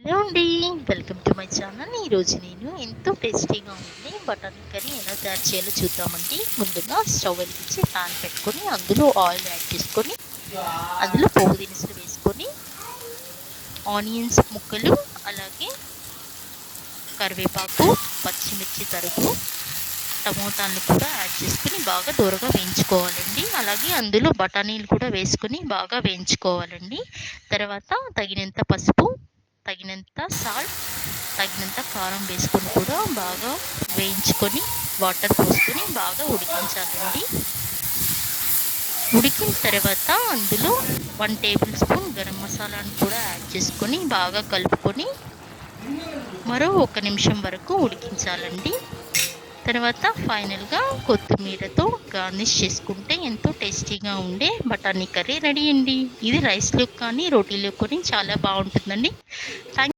Hello అండి. Welcome to my channel. ఈరోజు నేను ఎంతో టేస్టీగా ఉండే బటానీ కర్రీ ఎలా తయారు చేయాలో చూద్దామండి. ముందుగా స్టవ్ వెలిగించి ప్యాన్ పెట్టుకొని అందులో ఆయిల్ యాడ్ చేసుకొని అందులో పోపు దినుసులు వేసుకొని ఆనియన్స్ ముక్కలు, అలాగే కరివేపాకు, పచ్చిమిర్చి తరుగు, టమోటాలను కూడా యాడ్ చేసుకుని బాగా దూరగా వేయించుకోవాలండి. అలాగే అందులో బఠానీలు కూడా వేసుకొని బాగా వేయించుకోవాలండి. తర్వాత తగినంత పసుపు, తగినంత సాల్ట్, తగినంత కారం వేసుకొని కూడా బాగా వేయించుకొని వాటర్ పోసుకొని బాగా ఉడికించాలండి. ఉడికిన తర్వాత అందులో 1 టేబుల్ స్పూన్ గరం మసాలాను కూడా యాడ్ చేసుకొని బాగా కలుపుకొని మరో 1 నిమిషం వరకు ఉడికించాలండి. తర్వాత ఫైనల్గా కొత్తిమీరతో గార్నిష్ చేసుకుంటే ఎంతో టేస్టీగా ఉండే బఠానీ కర్రీ రెడీ అండి. ఇది రైస్లోకి కానీ రోటీలోకి కానీ చాలా బాగుంటుందండి. థ్యాంక్